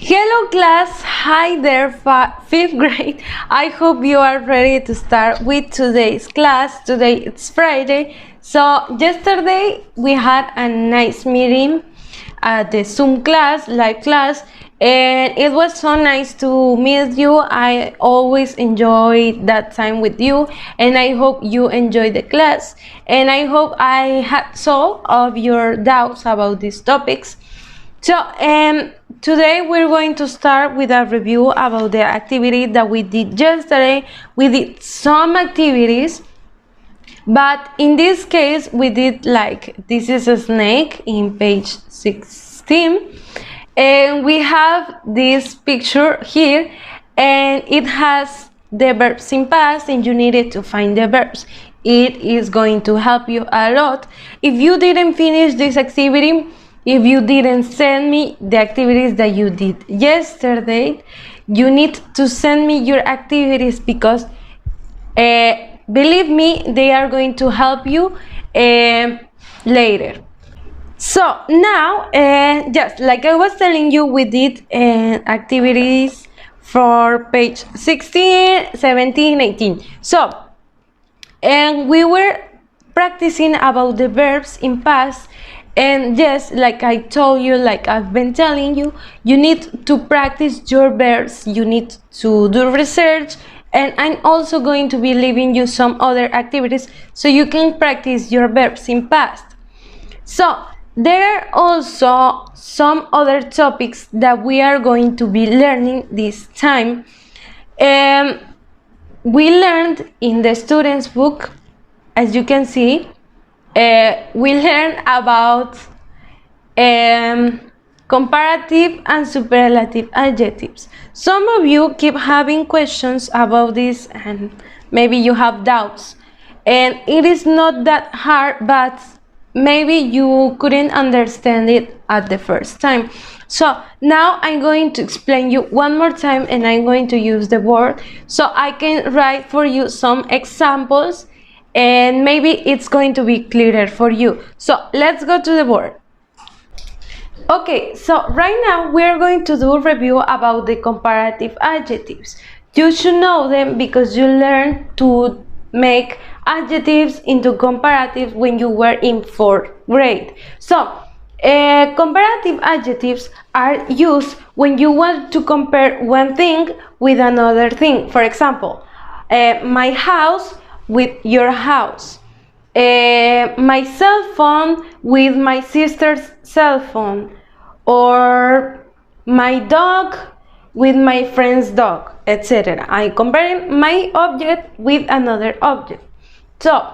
Hello class, hi there, fifth grade. I hope you are ready to start with today's class. Today it's Friday, so yesterday we had a nice meeting at the Zoom class, live class, and it was so nice to meet you. I always enjoy that time with you, and I hope you enjoy the class, and I hope I had solved all of your doubts about these topics. So, today we're going to start with a review about the activity that we did yesterday. We did some activities, but in this case, we did like this is a snake in page 16, and we have this picture here, and it has the verbs in past, and you needed to find the verbs. It is going to help you a lot. If you didn't finish this activity, if you didn't send me the activities that you did yesterday, you need to send me your activities because believe me, they are going to help you later. So now, just like I was telling you, we did activities for page 16, 17, 18. So, and we were practicing about the verbs in past. And yes, like I told you, like I've been telling you, you need to practice your verbs, you need to do research, and I'm also going to be leaving you some other activities so you can practice your verbs in past. So there are also some other topics that we are going to be learning this time. We learned in the student's book, as you can see, we learned about comparative and superlative adjectives. Some of you keep having questions about this, and maybe you have doubts. And it is not that hard, but maybe you couldn't understand it at the first time. So now I'm going to explain you one more time, and I'm going to use the board so I can write for you some examples, and maybe it's going to be clearer for you. So let's go to the board. Okay, so right now we're going to do a review about the comparative adjectives. You should know them because you learned to make adjectives into comparatives when you were in 4th grade. So, comparative adjectives are used when you want to compare one thing with another thing. For example, my house with your house, my cell phone with my sister's cell phone, or my dog with my friend's dog, etc. I'm comparing my object with another object. So,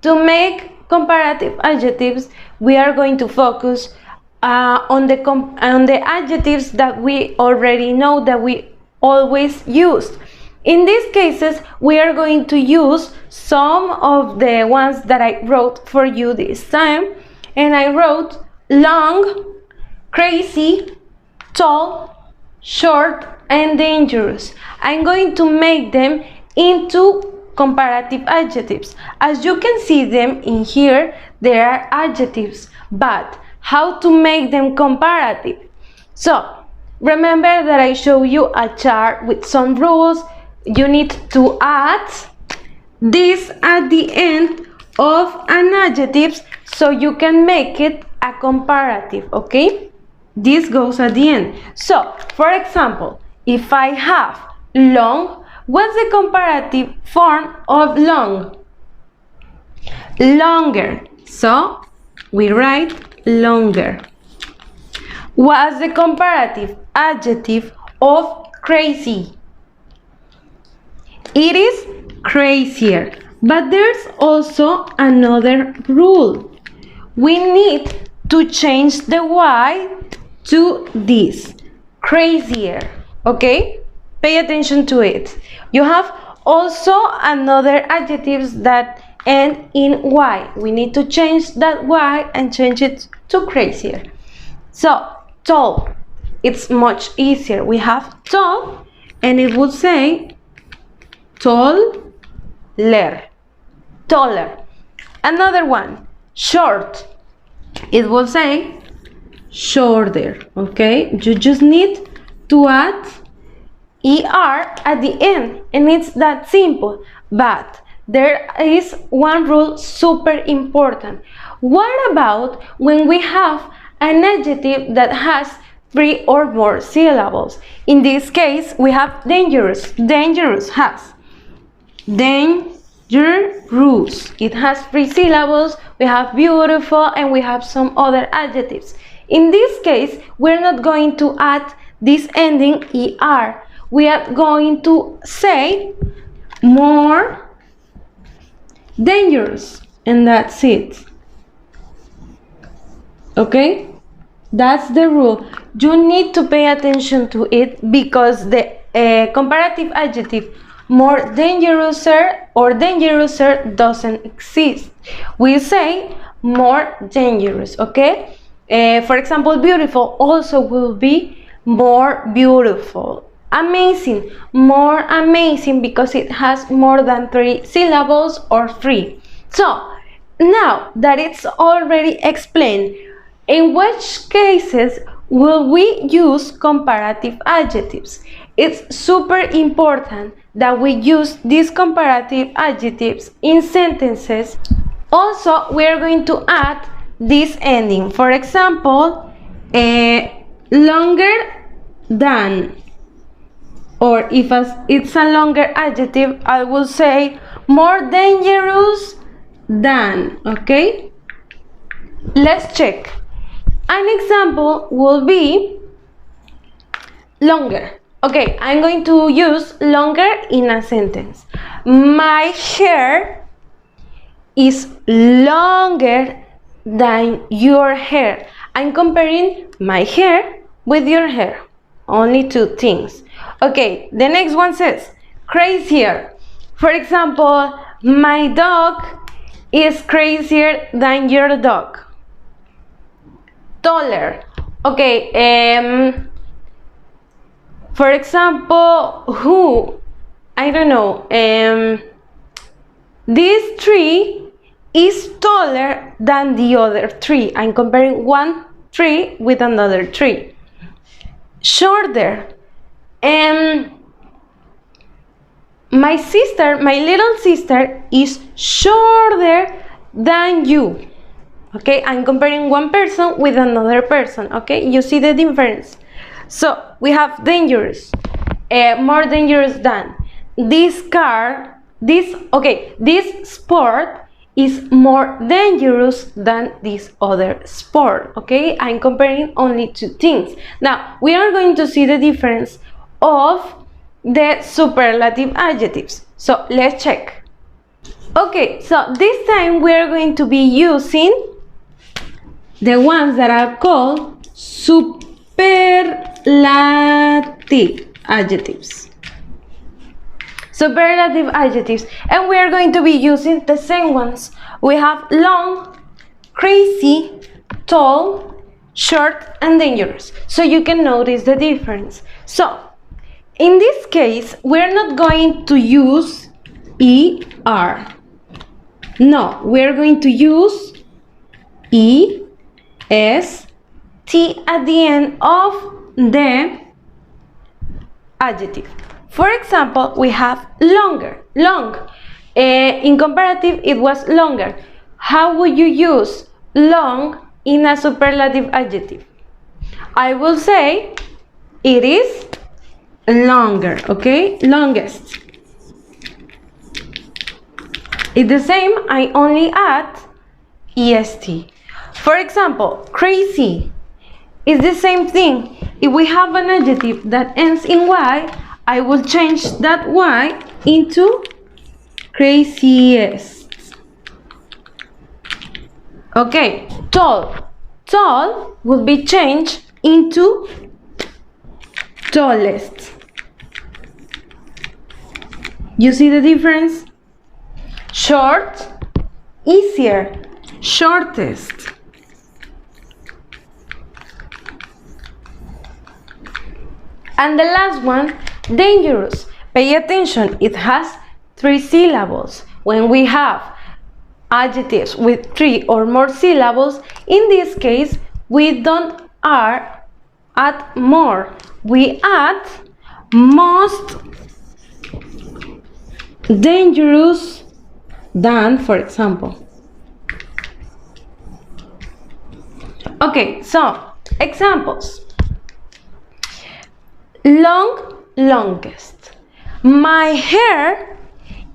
to make comparative adjectives, we are going to focus on the adjectives that we already know, that we always use. In these cases, we are going to use some of the ones that I wrote for you this time. And I wrote long, crazy, tall, short, and dangerous. I'm going to make them into comparative adjectives. As you can see them in here, there are adjectives, but how to make them comparative? So, remember that I showed you a chart with some rules. You need to add this at the end of an adjective so you can make it a comparative, okay? This goes at the end. So, for example, if I have long, what's the comparative form of long? Longer. So, we write longer. What's the comparative adjective of crazy? It is crazier. But there's also another rule. We need to change the Y to this, crazier, okay? Pay attention to it. You have also another adjectives that end in Y. We need to change that Y and change it to crazier. So, tall, it's much easier. We have tall, and it would say taller. Taller. Another one, short. It will say shorter. Okay, you just need to add er at the end, and it's that simple. But there is one rule super important. What about when we have an adjective that has 3 or more syllables? In this case, we have dangerous. Dangerous has dangerous. It has 3 syllables. We have beautiful, and we have some other adjectives. In this case, we're not going to add this ending er. We are going to say more dangerous, and that's it. Okay, that's the rule. You need to pay attention to it, because the comparative adjective more dangerouser or dangerouser doesn't exist. We say more dangerous. Okay, for example, beautiful also will be more beautiful. Amazing, more amazing, because it has more than 3 syllables or 3. So now that it's already explained, in which cases will we use comparative adjectives? It's super important that we use these comparative adjectives in sentences. Also, we are going to add this ending. For example, longer than. Or if it's a longer adjective, I will say more dangerous than. Okay? Let's check. An example will be longer. Okay, I'm going to use longer in a sentence. My hair is longer than your hair. I'm comparing my hair with your hair. Only 2 things. Okay, the next one says crazier. For example, my dog is crazier than your dog. Taller. Okay, for example, who? I don't know. This tree is taller than the other tree. I'm comparing one tree with another tree. Shorter. My sister, my little sister, is shorter than you. Okay, I'm comparing one person with another person. Okay, you see the difference. So we have dangerous, more dangerous than. This sport is more dangerous than this other sport. Okay, I'm comparing only 2 things. Now we are going to see the difference of the superlative adjectives. So let's check. Okay, so this time we are going to be using the ones that are called superlative adjectives. Superlative adjectives, and we are going to be using the same ones. We have long, crazy, tall, short, and dangerous. So you can notice the difference. So in this case, we're not going to use er. No, we're going to use est at the end of the adjective. For example, we have longer, long. In comparative, it was longer. How would you use long in a superlative adjective? I will say it is longer, okay? Longest. It's the same, I only add est. For example, crazy is the same thing. If we have an adjective that ends in y, I will change that y into craziest. Okay, tall. Tall will be changed into tallest. You see the difference? Short, easier, shortest. And the last one, dangerous. Pay attention, it has 3 syllables. When we have adjectives with 3 or more syllables, in this case, we don't are add more. We add most dangerous than, for example. Okay, so examples. Longest. My hair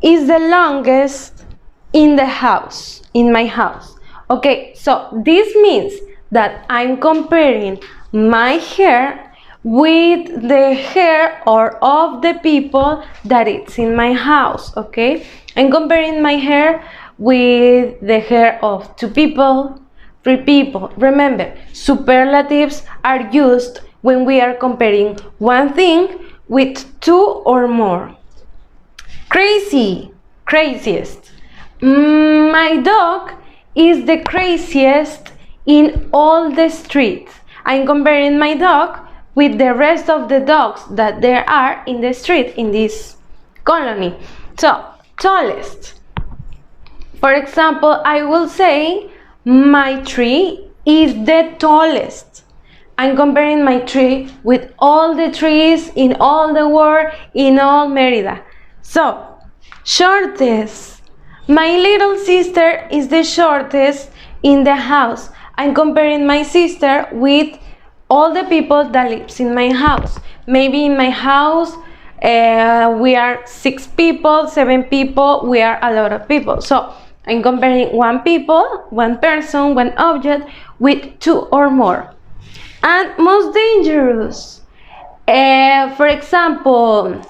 is the longest in my house. Okay, so this means that I'm comparing my hair with the hair or of the people that it's in my house. Okay, I'm comparing my hair with the hair of 2 people, 3 people. Remember, superlatives are used when we are comparing one thing with 2 or more. Craziest. My dog is the craziest in all the streets. I'm comparing my dog with the rest of the dogs that there are in the street in this colony. So, tallest. For example, I will say my tree is the tallest. I'm comparing my tree with all the trees in all the world, in all Merida. So, shortest. My little sister is the shortest in the house. I'm comparing my sister with all the people that lives in my house. Maybe in my house we are 6 people, 7 people, we are a lot of people. So I'm comparing one person, one object with 2 or more. And most dangerous. For example,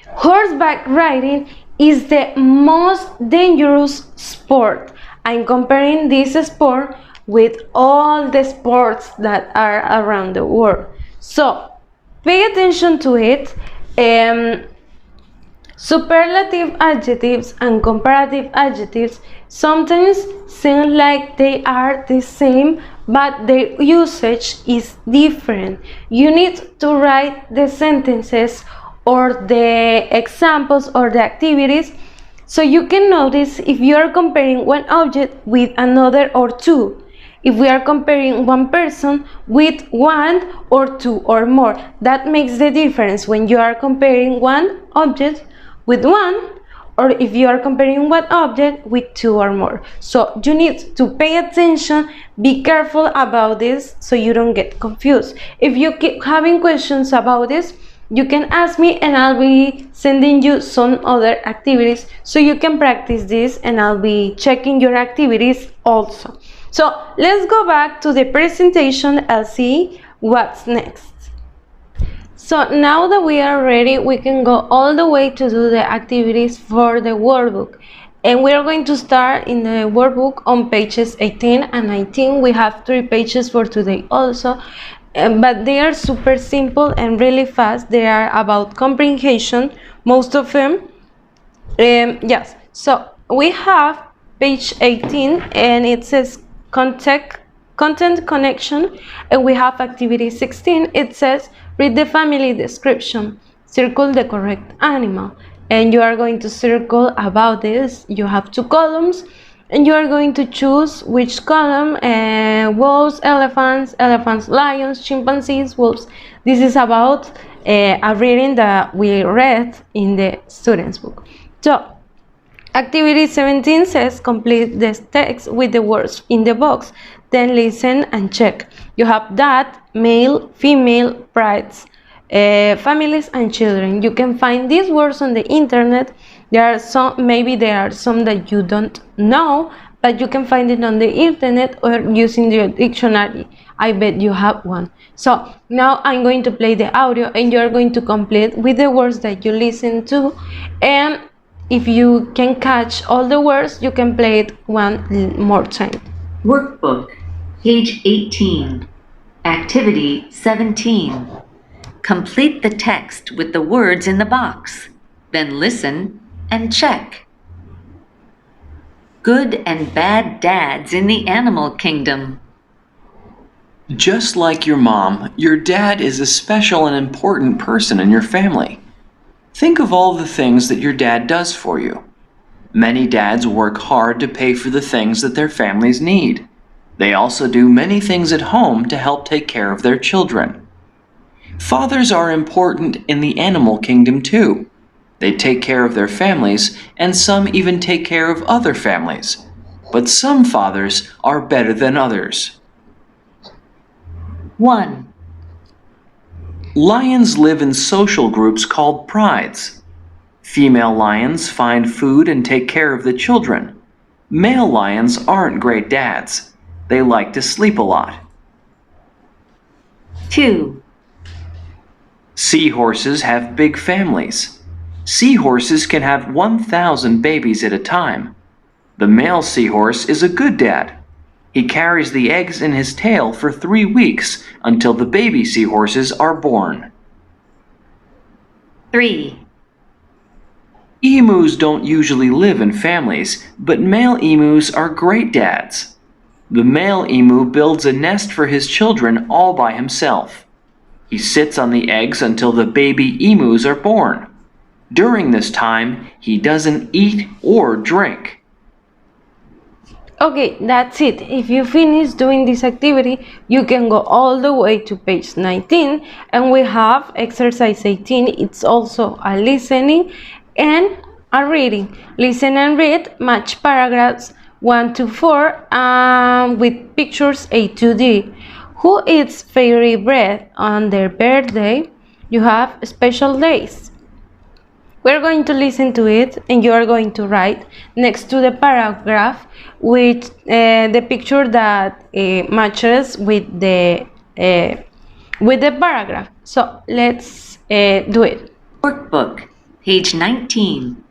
horseback riding is the most dangerous sport. I'm comparing this sport with all the sports that are around the world. So pay attention to it. Superlative adjectives and comparative adjectives sometimes seem like they are the same, but their usage is different. You need to write the sentences or the examples or the activities so you can notice if you are comparing one object with another or 2. If we are comparing one person with 1 or 2 or more, that makes the difference when you are comparing one object with 1, or if you are comparing one object with 2 or more. So you need to pay attention, be careful about this so you don't get confused. If you keep having questions about this, you can ask me and I'll be sending you some other activities so you can practice this, and I'll be checking your activities also. So let's go back to the presentation and see what's next. So now that we are ready, we can go all the way to do the activities for the workbook. And we are going to start in the workbook on pages 18 and 19. We have 3 pages for today also, but they are super simple and really fast. They are about comprehension, most of them. Yes, so we have page 18 and it says content connection, and we have activity 16. It says read the family description, circle the correct animal, and you are going to circle about this. You have 2 columns and you are going to choose which column. Wolves, elephants, lions, chimpanzees, wolves. This is about a reading that we read in the student's book. So activity 17 says complete the text with the words in the box, then listen and check. You have that, male, female, brides, families and children. You can find these words on the internet. There are some that you don't know, but you can find it on the internet or using your dictionary. I bet you have one. So now I'm going to play the audio and you're going to complete with the words that you listen to, and if you can catch all the words, you can play it one more time. Workbook, page 18, activity 17. Complete the text with the words in the box, then listen and check. Good and bad dads in the animal kingdom. Just like your mom, your dad is a special and important person in your family. Think of all the things that your dad does for you. Many dads work hard to pay for the things that their families need. They also do many things at home to help take care of their children. Fathers are important in the animal kingdom too. They take care of their families, and some even take care of other families. But some fathers are better than others. 1. Lions live in social groups called prides. Female lions find food and take care of the children. Male lions aren't great dads. They like to sleep a lot. 2. Seahorses have big families. Seahorses can have 1,000 babies at a time. The male seahorse is a good dad. He carries the eggs in his tail for 3 weeks until the baby seahorses are born. 3. Emus don't usually live in families, but male emus are great dads. The male emu builds a nest for his children all by himself. He sits on the eggs until the baby emus are born. During this time, he doesn't eat or drink. Okay, that's it. If you finish doing this activity, you can go all the way to page 19, and we have exercise 18. It's also a listening and a reading. Listen and read, match paragraphs 1 to 4 with pictures A to D. Who eats fairy bread on their birthday? You have special days. We're going to listen to it, and you are going to write next to the paragraph with the picture that matches with the paragraph. So let's do it. Workbook, page 19.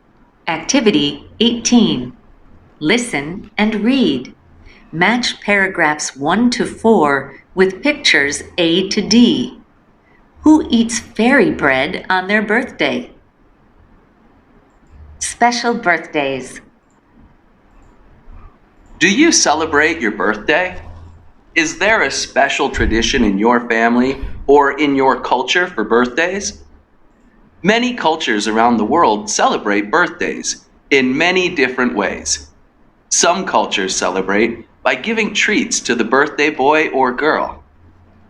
Activity 18. Listen and read. Match paragraphs 1 to 4 with pictures A to D. Who eats fairy bread on their birthday? Special birthdays. Do you celebrate your birthday? Is there a special tradition in your family or in your culture for birthdays? Many cultures around the world celebrate birthdays in many different ways. Some cultures celebrate by giving treats to the birthday boy or girl.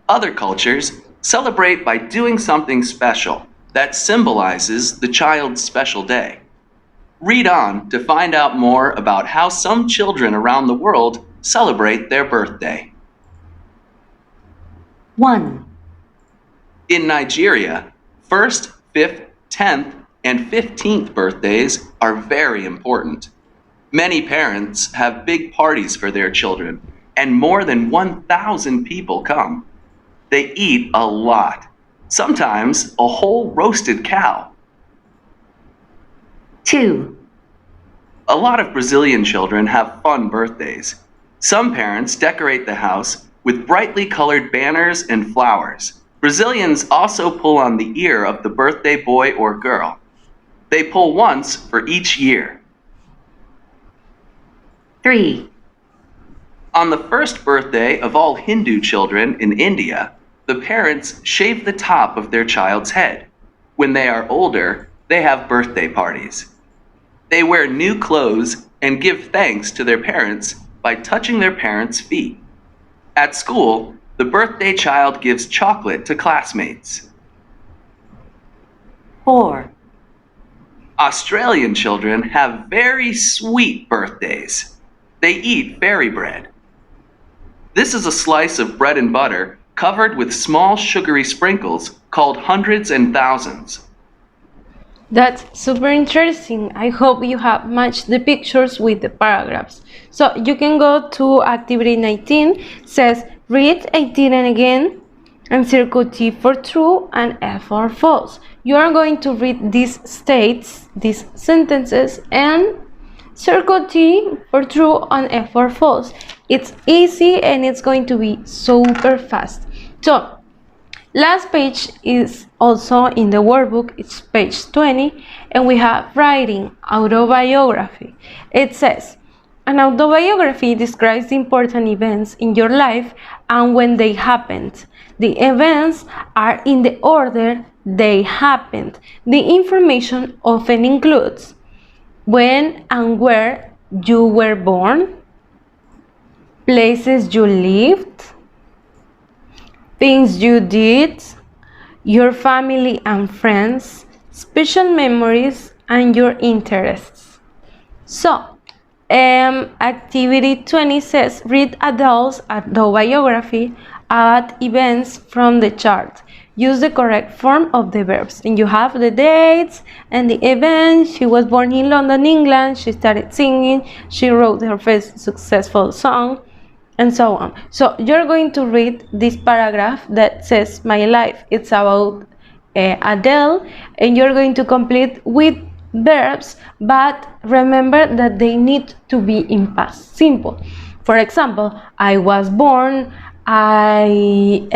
Other cultures celebrate by doing something special that symbolizes the child's special day. Read on to find out more about how some children around the world celebrate their birthday. 1. In Nigeria, 1st, 5th, 10th, and 15th birthdays are very important. Many parents have big parties for their children, and more than 1,000 people come. They eat a lot, sometimes a whole roasted cow. 2. A lot of Brazilian children have fun birthdays. Some parents decorate the house with brightly colored banners and flowers. Brazilians also pull on the ear of the birthday boy or girl. They pull once for each year. 3. On the first birthday of all Hindu children in India, the parents shave the top of their child's head. When they are older, they have birthday parties. They wear new clothes and give thanks to their parents by touching their parents' feet. At school, the birthday child gives chocolate to classmates. 4. Australian children have very sweet birthdays. They eat fairy bread. This is a slice of bread and butter covered with small sugary sprinkles called hundreds and thousands. That's super interesting. I hope you have matched the pictures with the paragraphs. So you can go to activity 19, says read 18 and again, and circle T for true and F for false. You are going to read these states, these sentences, and circle T for true and F for false. It's easy and it's going to be super fast. So last page is also in the workbook. It's page 20, and we have writing, autobiography. It says, an autobiography describes the important events in your life and when they happened. The events are in the order they happened. The information often includes when and where you were born, places you lived, things you did, your family and friends, special memories, and your interests. So, activity 20 says read Adele's autobiography, add events from the chart. Use the correct form of the verbs. And you have the dates and the events. She was born in London, England. She started singing. She wrote her first successful song, and so on. So you're going to read this paragraph that says my life. It's about Adele, and you're going to complete with verbs, but remember that they need to be in past simple. For example, I was born, I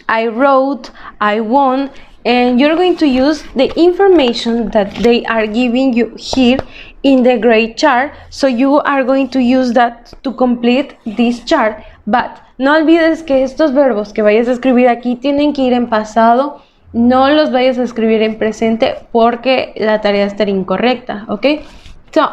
wrote, I won, and you're going to use the information that they are giving you here in the grade chart. So you are going to use that to complete this chart. But no olvides que estos verbos que vayas a escribir aquí tienen que ir en pasado. No los vayas a escribir en presente porque la tarea estaría incorrecta, ¿ok? So,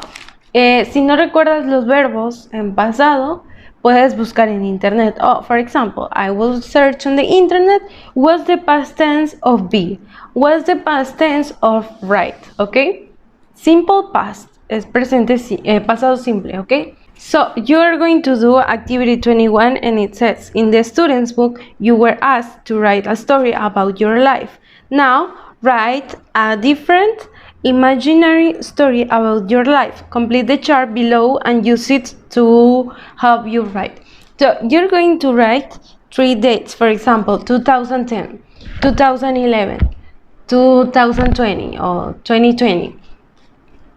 si no recuerdas los verbos en pasado, puedes buscar en internet. Oh, for example, I will search on the internet, what's the past tense of be? What's the past tense of write? Okay? Simple past es presente, pasado simple, okay? So, you are going to do activity 21, and it says, in the student's book, you were asked to write a story about your life. Now, write a different imaginary story about your life. Complete the chart below and use it to help you write. So you're going to write 3 dates, for example, 2010, 2011, 2020 or 2020.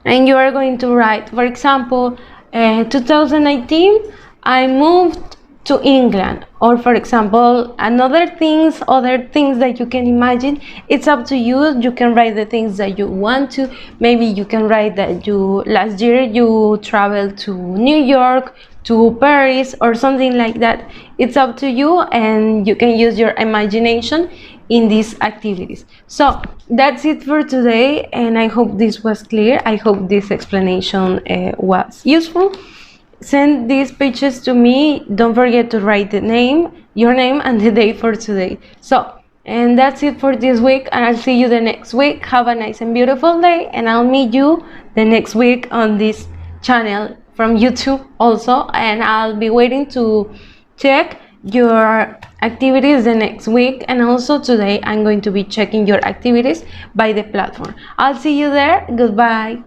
And you are going to write, for example, 2019, I moved to England. Or for example, other things that you can imagine. It's up to you. You can write the things that you want to. Maybe you can write that last year you traveled to New York, to Paris, or something like that. It's up to you, and you can use your imagination in these activities. So that's it for today, and I hope this was clear. I hope this explanation was useful. Send these pages to me. Don't forget to write your name and the day for today. So, and that's it for this week, and I'll see you the next week. Have a nice and beautiful day, and I'll meet you the next week on this channel from YouTube also, and I'll be waiting to check your activities the next week, and also today I'm going to be checking your activities by the platform. I'll see you there. Goodbye.